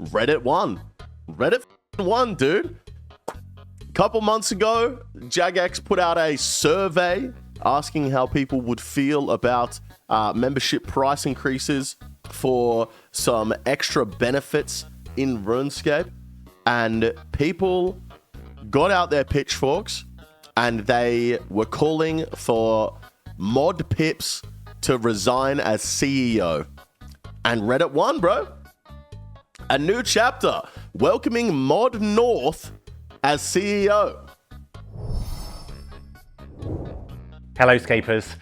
Reddit won. Reddit won, dude. A couple months ago, Jagex put out a survey asking how people would feel about membership price increases for some extra benefits in RuneScape. And people got out their pitchforks and they were calling for Mod Pips to resign as CEO. And Reddit won, bro. A new chapter welcoming Mod North as CEO. Hello, Scapers.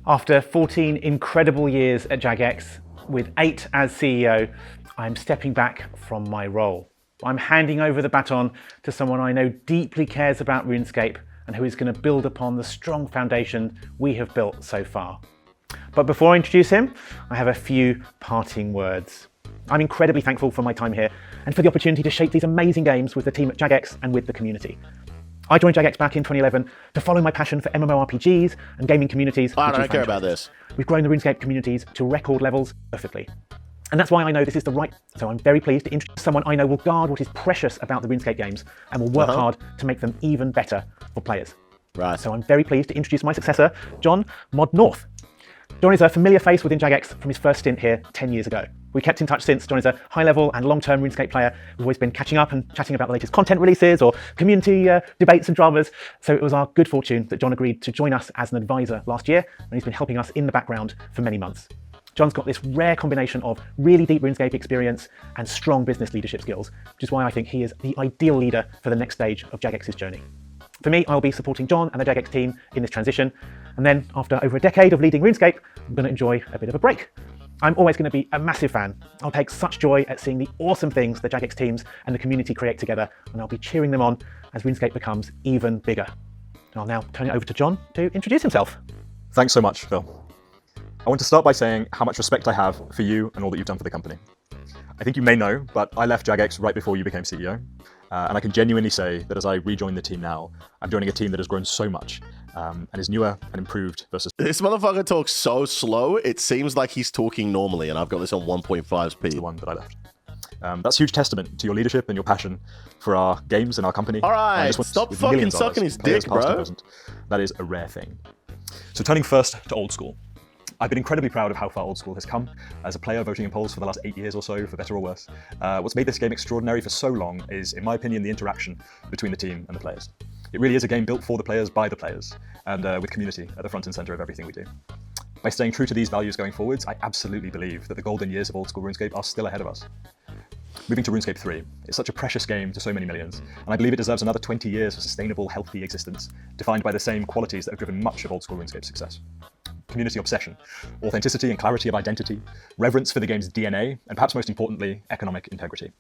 After 14 incredible years at Jagex, with 8 as CEO, I'm stepping back from my role. I'm handing over the baton to someone I know deeply cares about RuneScape and who is going to build upon the strong foundation we have built so far. But before I introduce him, I have a few parting words. I'm incredibly thankful for my time here and for the opportunity to shape these amazing games with the team at Jagex and with the community. I joined Jagex back in 2011 to follow my passion for MMORPGs and gaming communities. I don't care about this. We've grown the RuneScape communities to record levels perfectly. And that's why I know this is the right. So I'm very pleased to introduce someone I know will guard what is precious about the RuneScape games and will work hard to make them even better for players. Right. So I'm very pleased to introduce my successor, John Mod North. John is a familiar face within Jagex from his first stint here 10 years ago. We kept in touch since. John is a high-level and long-term RuneScape player. We've always been catching up and chatting about the latest content releases or community debates and dramas. So it was our good fortune that John agreed to join us as an advisor last year, and he's been helping us in the background for many months. John's got this rare combination of really deep RuneScape experience and strong business leadership skills, which is why I think he is the ideal leader for the next stage of Jagex's journey. For me, I'll be supporting John and the Jagex team in this transition, and then after over a decade of leading RuneScape, I'm going to enjoy a bit of a break. I'm always going to be a massive fan. I'll take such joy at seeing the awesome things the Jagex teams and the community create together, and I'll be cheering them on as RuneScape becomes even bigger. And I'll now turn it over to John to introduce himself. Thanks so much, Phil. I want to start by saying how much respect I have for you and all that you've done for the company. I think you may know, but I left Jagex right before you became CEO. And I can genuinely say that as I rejoin the team now, I'm joining a team that has grown so much and is newer and improved versus... This motherfucker talks so slow, it seems like he's talking normally, and I've got this on 1.5 speed. The one that I left. That's huge testament to your leadership and your passion for our games and our company. All right, stop fucking sucking his dick, bro. That is a rare thing. So turning first to old school. I've been incredibly proud of how far Old School has come as a player voting in polls for the last 8 years or so, for better or worse. What's made this game extraordinary for so long is, in my opinion, the interaction between the team and the players. It really is a game built for the players, by the players, and with community at the front and center of everything we do. By staying true to these values going forwards, I absolutely believe that the golden years of Old School RuneScape are still ahead of us. Moving to RuneScape 3, it's such a precious game to so many millions, and I believe it deserves another 20 years of sustainable, healthy existence, defined by the same qualities that have driven much of Old School RuneScape's success. Community obsession, authenticity and clarity of identity, reverence for the game's DNA, and perhaps most importantly, economic integrity.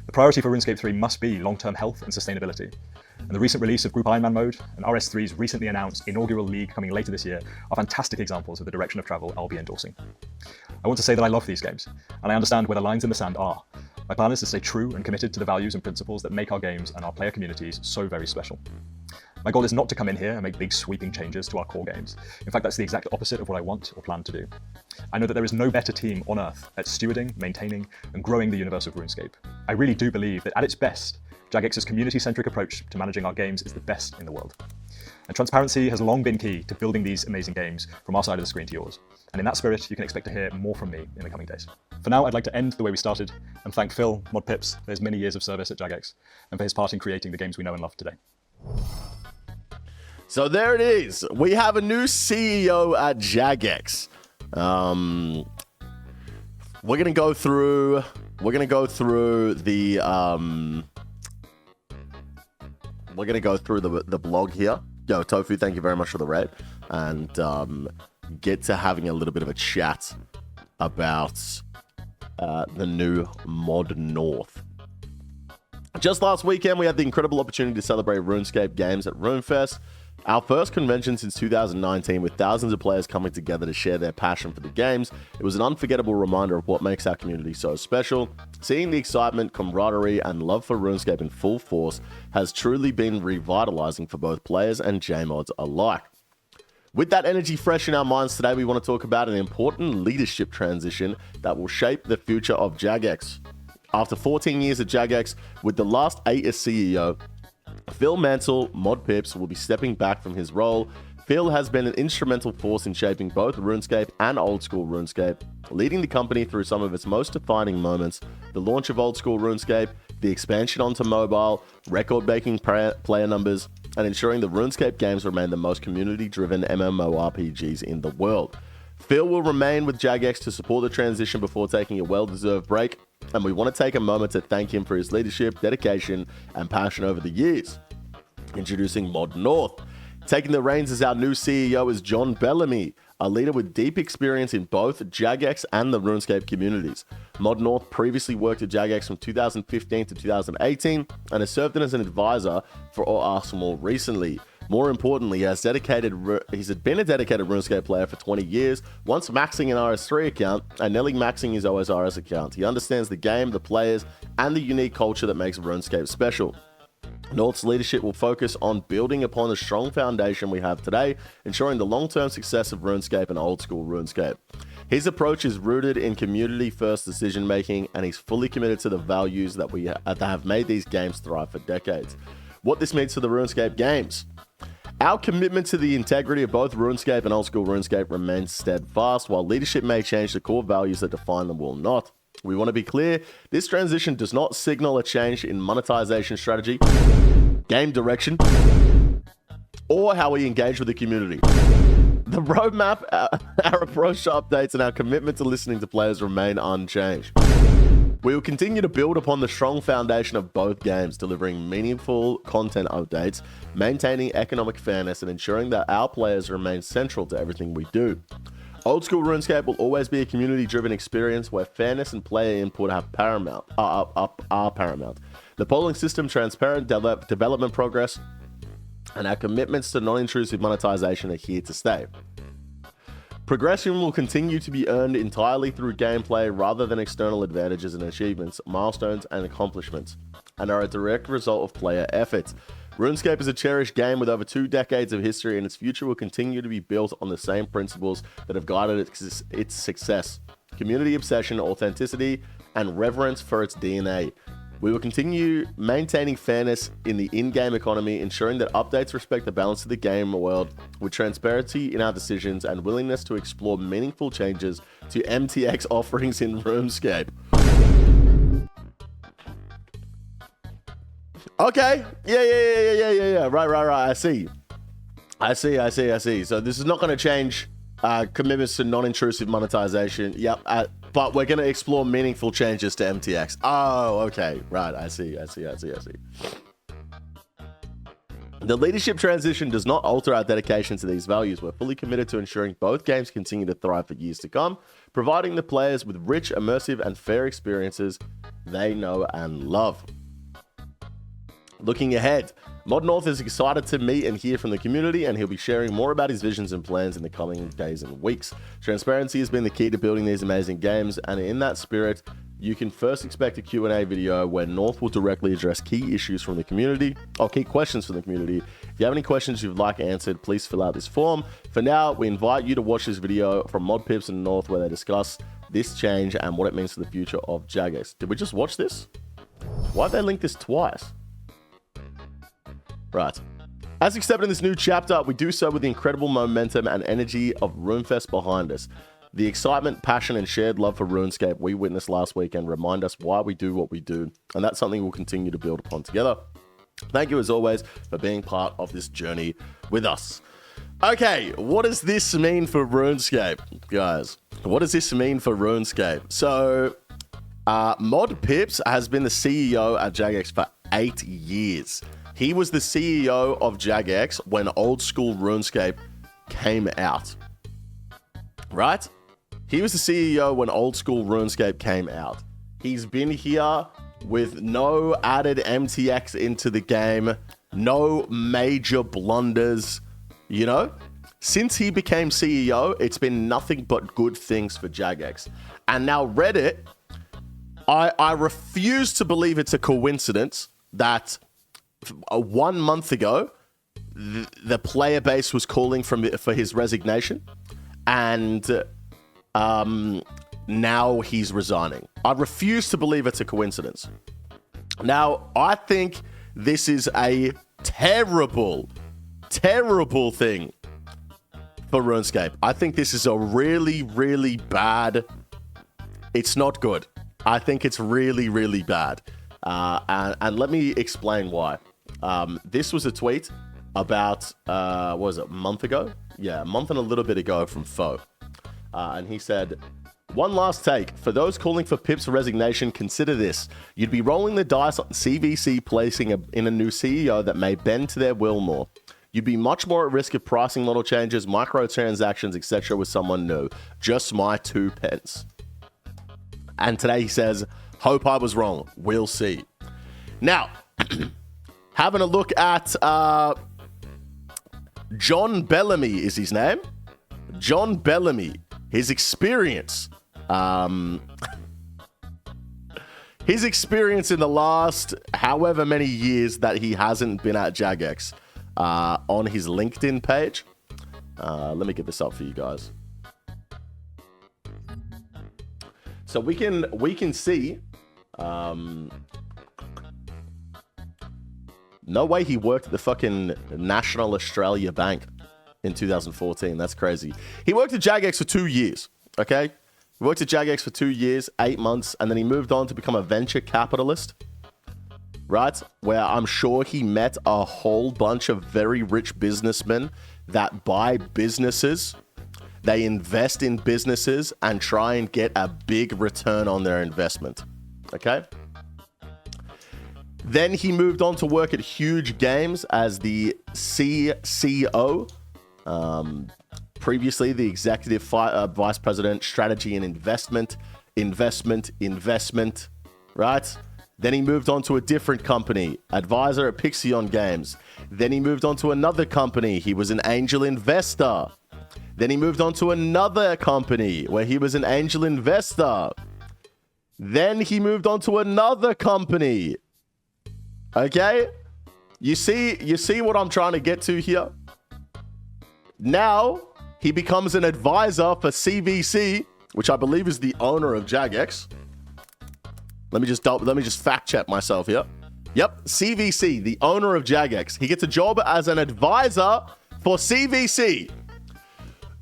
The priority for RuneScape 3 must be long-term health and sustainability. And the recent release of Group Ironman mode and RS3's recently announced inaugural league coming later this year are fantastic examples of the direction of travel I'll be endorsing. I want to say that I love these games, and I understand where the lines in the sand are. My plan is to stay true and committed to the values and principles that make our games and our player communities so very special. My goal is not to come in here and make big sweeping changes to our core games. In fact, that's the exact opposite of what I want or plan to do. I know that there is no better team on Earth at stewarding, maintaining, and growing the universe of RuneScape. I really do believe that at its best, Jagex's community-centric approach to managing our games is the best in the world. And transparency has long been key to building these amazing games from our side of the screen to yours. And in that spirit, you can expect to hear more from me in the coming days. For now, I'd like to end the way we started and thank Phil, Mod Pips, for his many years of service at Jagex and for his part in creating the games we know and love today. So there it is. We have a new CEO at Jagex. We're gonna go through the blog here. Yo, Tofu, thank you very much for the raid, and get to having a little bit of a chat about the new Mod North. Just last weekend, we had the incredible opportunity to celebrate RuneScape games at RuneFest, our first convention since 2019, with thousands of players coming together to share their passion for the games. It was an unforgettable reminder of what makes our community so special. Seeing the excitement, camaraderie, and love for RuneScape in full force has truly been revitalizing for both players and JMods alike. With that energy fresh in our minds today, we want to talk about an important leadership transition that will shape the future of Jagex. After 14 years at Jagex, with the last 8 as CEO, Phil Mantle, Mod Pips, will be stepping back from his role. Phil has been an instrumental force in shaping both RuneScape and Old School RuneScape, leading the company through some of its most defining moments: the launch of Old School RuneScape, the expansion onto mobile, record-breaking player numbers, and ensuring the RuneScape games remain the most community-driven MMORPGs in the world. Phil will remain with Jagex to support the transition before taking a well-deserved break, and we want to take a moment to thank him for his leadership, dedication, and passion over the years. Introducing Mod North. Taking the reins as our new CEO is John Bellamy, a leader with deep experience in both Jagex and the RuneScape communities. Mod North previously worked at Jagex from 2015 to 2018 and has served as an advisor for us more recently. More importantly, he's been a dedicated RuneScape player for 20 years, once maxing an RS3 account and nearly maxing his OSRS account. He understands the game, the players, and the unique culture that makes RuneScape special. North's leadership will focus on building upon the strong foundation we have today, ensuring the long-term success of RuneScape and Old School RuneScape. His approach is rooted in community-first decision-making, and he's fully committed to the values that have made these games thrive for decades. What this means for the RuneScape games. Our commitment to the integrity of both RuneScape and Old School RuneScape remains steadfast. While leadership may change, the core values that define them will not. We want to be clear, this transition does not signal a change in monetization strategy, game direction, or how we engage with the community. The roadmap, our approach to updates, and our commitment to listening to players remain unchanged. We will continue to build upon the strong foundation of both games, delivering meaningful content updates, maintaining economic fairness, and ensuring that our players remain central to everything we do. Old School RuneScape will always be a community-driven experience where fairness and player input are paramount. The polling system, transparent development progress, and our commitments to non-intrusive monetization are here to stay. Progression will continue to be earned entirely through gameplay rather than external advantages and achievements, milestones, and accomplishments, and are a direct result of player efforts. RuneScape is a cherished game with over 2 decades of history, and its future will continue to be built on the same principles that have guided its success: community obsession, authenticity, and reverence for its DNA. We will continue maintaining fairness in the in-game economy, ensuring that updates respect the balance of the game world, with transparency in our decisions and willingness to explore meaningful changes to MTX offerings in RuneScape. Okay. Yeah. Right. I see. So this is not going to change commitments to non-intrusive monetization. Yep. But we're going to explore meaningful changes to MTX. Oh, okay. Right. I see. The leadership transition does not alter our dedication to these values. We're fully committed to ensuring both games continue to thrive for years to come, providing the players with rich, immersive, and fair experiences they know and love. Looking ahead, Mod North is excited to meet and hear from the community, and he'll be sharing more about his visions and plans in the coming days and weeks. Transparency has been the key to building these amazing games, and in that spirit, you can first expect a Q&A video where North will directly address key issues from the community, or key questions from the community. If you have any questions you'd like answered, please fill out this form. For now, we invite you to watch this video from Mod Pips and North where they discuss this change and what it means for the future of Jagex. Did we just watch this? Why'd they link this twice? Right. As we step in this new chapter, we do so with the incredible momentum and energy of RuneFest behind us. The excitement, passion, and shared love for RuneScape we witnessed last weekend remind us why we do what we do, and that's something we'll continue to build upon together. Thank you, as always, for being part of this journey with us. Okay, what does this mean for RuneScape, guys? What does this mean for RuneScape? So, Mod Pips has been the CEO at Jagex for 8 years. He was the CEO of Jagex when Old School RuneScape came out. Right? He was the CEO when Old School RuneScape came out. He's been here with no added MTX into the game, no major blunders, you know? Since he became CEO, it's been nothing but good things for Jagex. And now Reddit, I refuse to believe it's a coincidence that 1 month ago, the player base was calling for his resignation. And now he's resigning. I refuse to believe it's a coincidence. Now, I think this is a terrible, terrible thing for RuneScape. I think this is a really, really bad... It's not good. I think it's really, really bad. And let me explain why. This was a tweet about, what was it, a month ago? Yeah, a month and a little bit ago from Foe. And he said, one last take. For those calling for Pip's resignation, consider this. You'd be rolling the dice on CVC placing in a new CEO that may bend to their will more. You'd be much more at risk of pricing model changes, microtransactions, etc. with someone new. Just my 2 pence. And today he says, hope I was wrong. We'll see. Now, having a look at John Bellamy is his name. John Bellamy. His experience. His experience in the last however many years that he hasn't been at Jagex. On his LinkedIn page. Let me get this up for you guys. So we can see. No way he worked at the fucking National Australia Bank in 2014. That's crazy. He worked at Jagex for 2 years. Okay, he worked at Jagex for 2 years, 8 months, and then he moved on to become a venture capitalist. Right? Where I'm sure he met a whole bunch of very rich businessmen that buy businesses. They invest in businesses and try and get a big return on their investment. Okay? Then he moved on to work at Huge Games as the CCO. Previously, the Executive Vice President, Strategy and Investment. Right? Then he moved on to a different company, advisor at Pixion Games. Then he moved on to another company. He was an angel investor. Then he moved on to another company where he was an angel investor. Then he moved on to another company. Okay? You see what I'm trying to get to here? Now, he becomes an advisor for CVC, which I believe is the owner of Jagex. Let me just fact check myself here. Yep, CVC, the owner of Jagex. He gets a job as an advisor for CVC,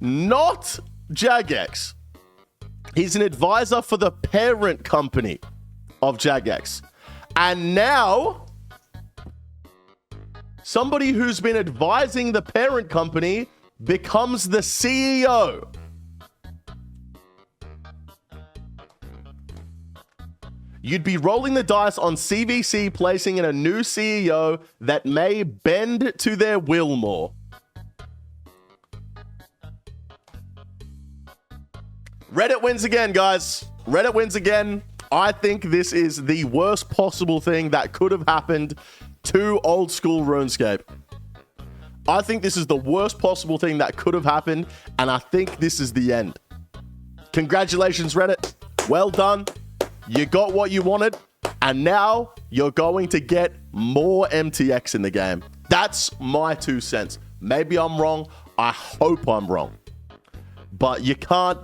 not Jagex. He's an advisor for the parent company of Jagex. And now, somebody who's been advising the parent company becomes the CEO. You'd be rolling the dice on CVC placing in a new CEO that may bend to their will more. Reddit wins again, guys. Reddit wins again. I think this is the worst possible thing that could have happened to old school RuneScape. I think this is the worst possible thing that could have happened, and I think this is the end. Congratulations, Reddit. Well done. You got what you wanted, and now you're going to get more MTX in the game. That's my 2 cents. Maybe I'm wrong. I hope I'm wrong. But you can't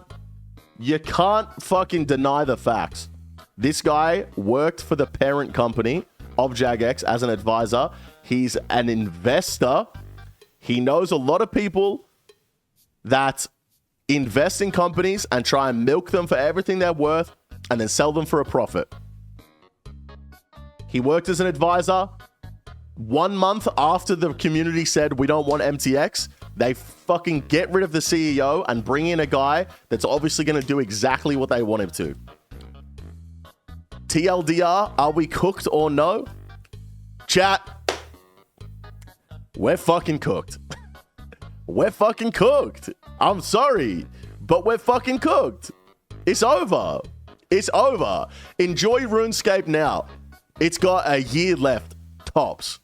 fucking deny the facts. This guy worked for the parent company of Jagex as an advisor. He's an investor. He knows a lot of people that invest in companies and try and milk them for everything they're worth and then sell them for a profit. He worked as an advisor. 1 month after the community said, we don't want MTX, they fucking get rid of the CEO and bring in a guy that's obviously going to do exactly what they want him to. TLDR, are we cooked or no? Chat, we're fucking cooked. We're fucking cooked. I'm sorry, but we're fucking cooked. It's over. It's over. Enjoy RuneScape now. It's got a year left, tops.